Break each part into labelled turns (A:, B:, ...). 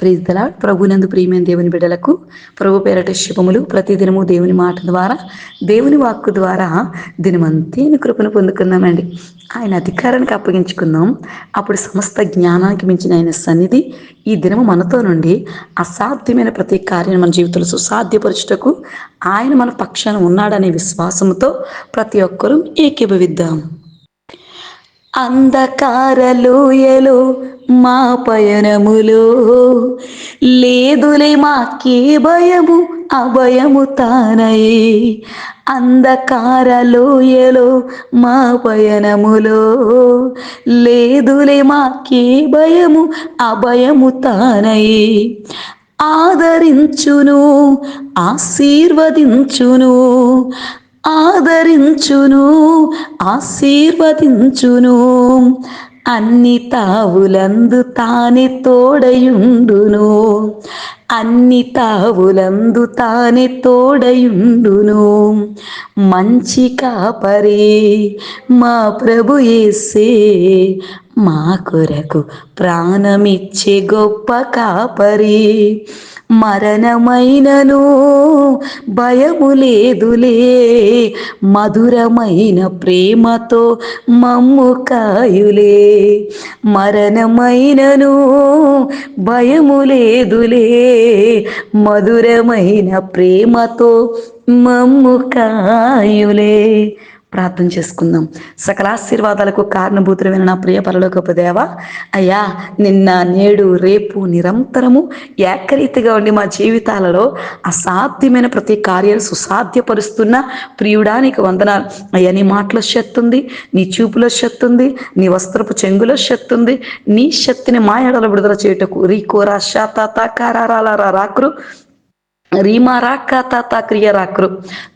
A: Praise the lord. ప్రభునందు ప్రియమైన దేవుని బిడ్డలకు ప్రభు పేరట శుభములు. ప్రతిదినము దేవుని మాట ద్వారా, దేవుని వాక్కు ద్వారా దినమంతేని కృపను పొందుకుందామండి. ఆయన అధికారానికి అప్పగించుకుందాం. అప్పుడు సమస్త జ్ఞానానికి మించిన ఆయన సన్నిధి ఈ దినము మనతో నుండి అసాధ్యమైన ప్రతి కార్యం మన జీవితంలో సుసాధ్యపరచుటకు ఆయన మన పక్షాన ఉన్నాడనే విశ్వాసంతో ప్రతి ఒక్కరూ ఏకీభవిద్దాం. అంధకారలోయలో మా పయనములో లేదులే మాకే భయము, అభయము తానయే. అంధకారలోయలో మా పయనములో లేదులే మాకే భయము, అభయము తానయే. ఆదరించును, ఆశీర్వదించును, ఆదరించును, ఆశీర్వదించును. అన్ని తావులందు తానే తోడయుండును, అన్ని తావులందు తానే తోడయుండును. మంచి కాపరి మా ప్రభు యేసే, మా కొరకు ప్రాణమిచ్చే గొప్ప కాపరి. మరణమైనను భయము లేదులే, మధురమైన ప్రేమతో మమ్ము కాయులే. మరణమైనను భయము లేదులే, మధురమైన ప్రేమతో మమ్ము కాయులే. ప్రార్థన చేసుకుందాం. సకల ఆశీర్వాదాలకు కారణభూతులైన నా ప్రియ పరలోకపు దేవా, అయ్యా నిన్న నేడు రేపు నిరంతరము ఏకరీతిగా ఉండి మా జీవితాలలో అసాధ్యమైన ప్రతి కార్యాలు సుసాధ్యపరుస్తున్న ప్రియుడానికి వందనాలు. అయ్యా నీ మాటలో శక్తి ఉంది, నీ చూపులో శక్తి ఉంది, నీ వస్త్రపు చెంగులో శక్తి ఉంది. నీ శక్తిని మా ఎడల విడుదల చేయుటకు రీకోరా శాత కారాల రాకురు రీమా రాక్క తాత క్రియ రాక్రు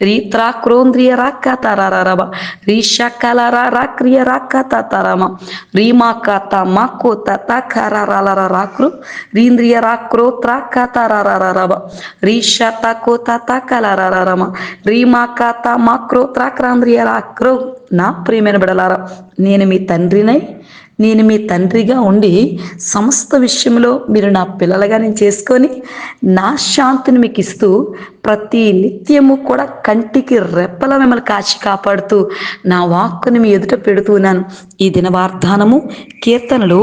A: రీత్రా క్రోంద్రియ రాక్క తారారబ రీషాకలరా రాక్రియ రాక్క తాతారామ రీమా కాత మాకో తాత కారాల రాక్రు రీంద్రియ రాక్రో త్రాక్క తారారబ రీషాత కో తాత కలరారమ రీమా కాత మాక్రో త్రాక్రాంద్రియ రాక్రో. నా ప్రియమైన బిడలారా, నేను మీ తండ్రినై, నేను మీ తండ్రిగా ఉండి సమస్త విషయంలో మీరు నా పిల్లలుగా నేను చేసుకొని నా శాంతిని మీకు ఇస్తూ ప్రతి నిత్యము కూడా కంటికి రెప్పల మిమ్మల్ని కాచి కాపాడుతూ నా వాక్కుని మీ ఎదుట పెడుతున్నాను. ఈ దిన వాగ్దానము కీర్తనలు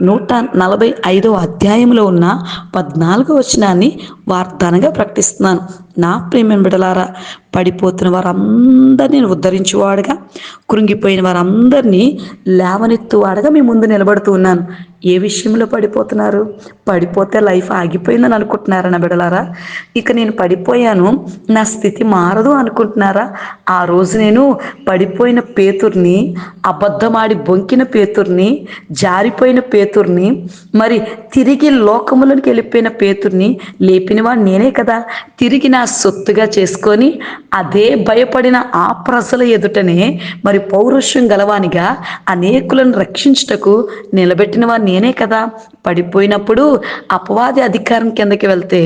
A: 145 అధ్యాయంలో ఉన్న 14వ వచనాన్ని వాగ్దానంగా ప్రకటిస్తున్నాను. నా ప్రియమైన బిడ్డలారా, పడిపోతున్న వారందరినీ ఉద్ధరించువాడుగా, కృంగిపోయిన వారందరినీ లేవనెత్తువాడుగా మీ ముందు నిలబడుతూ ఉన్నాను. ఏ విషయంలో పడిపోతున్నారు? పడిపోతే లైఫ్ ఆగిపోయిందని అనుకుంటున్నారా నా బిడ్డలారా? ఇక నేను పడిపోయాను, నా స్థితి మారదు అనుకుంటున్నారా? ఆ రోజు నేను పడిపోయిన పేతుర్ని, అబద్ధమాడి బొంకిన పేతుర్ని, జారిపోయిన పేతుర్ని, మరి తిరిగి లోకములోనికి వెళ్ళిపోయిన పేతుర్ని లేపినవాడు నేనే కదా. తిరిగి నా సొత్తుగా చేసుకొని అదే భయపడిన ఆ ప్రజల ఎదుటనే మరి పౌరుషం గలవానిగా అనేకులను రక్షించుటకు నిలబెట్టిన వాడు నేనే కదా. పడిపోయినప్పుడు అపవాది అధికారం కిందకి వెళ్తే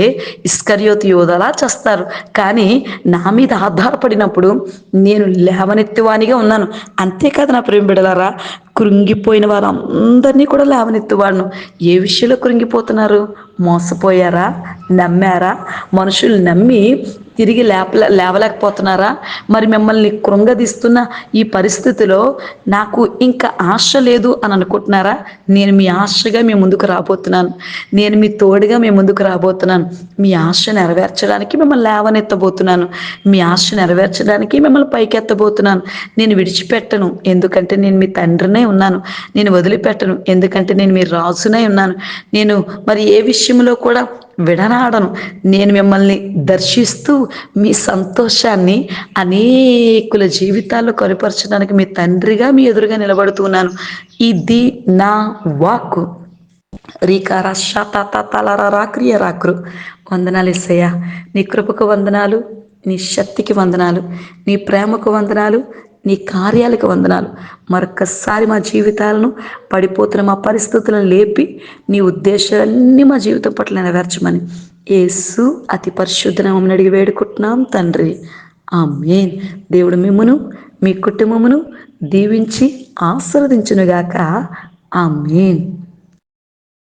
A: ఇస్కరియోతు యోధలా చేస్తారు, కానీ నా మీద ఆధారపడినప్పుడు నేను లేవనెత్తువానిగా ఉన్నాను. అంతేకాదు నా ప్రేమ బిడ్డలారా, కృంగిపోయిన వారందరినీ కూడా లేవనెత్తువాడును. ఏ విషయంలో కృంగిపోతున్నారు? మోసపోయారా? నమ్మారా? మనుషులు నమ్మి తిరిగి లేవలేకపోతున్నారా? మరి మిమ్మల్ని కృంగదీస్తున్న ఈ పరిస్థితిలో నాకు ఇంకా ఆశ లేదు అని అనుకుంటున్నారా? నేను మీ ఆశగా మీ ముందుకు రాబోతున్నాను. నేను మీ తోడుగా మీ ముందుకు రాబోతున్నాను. మీ ఆశ నెరవేర్చడానికి మిమ్మల్ని లేవనెత్తబోతున్నాను. మీ ఆశ నెరవేర్చడానికి మిమ్మల్ని పైకెత్తబోతున్నాను. నేను విడిచిపెట్టను, ఎందుకంటే నేను మీ తండ్రినే ఉన్నాను. నేను వదిలిపెట్టను, ఎందుకంటే నేను మీ రాజునే ఉన్నాను. నేను మరి ఏ విషయంలో కూడా విడనాడను. నేను మిమ్మల్ని దర్శిస్తూ మీ సంతోషాన్ని అనేకుల జీవితాల్లో కనుపరచడానికి మీ తండ్రిగా మీ ఎదురుగా నిలబడుతున్నాను. ఇది నా వాక్కు. రీకారా శాతాల క్రియ రాక్రు. వందనాలు యేసయ్యా, నీ కృపకు వందనాలు, నీ శక్తికి వందనాలు, నీ ప్రేమకు వందనాలు, నీ కార్యాలకు వందనాలు. మరొక్కసారి మా జీవితాలను, పడిపోతున్న మా పరిస్థితులను లేపి నీ ఉద్దేశాలన్నీ మా జీవితం పట్ల నెరవేర్చమని యేసు అతి పరిశుద్ధ నామమున అడిగి వేడుకుంటున్నాం తండ్రి, ఆమేన్. దేవుడు మిమ్మును మీ కుటుంబమును దీవించి ఆశీర్వదించునుగాక. ఆమేన్.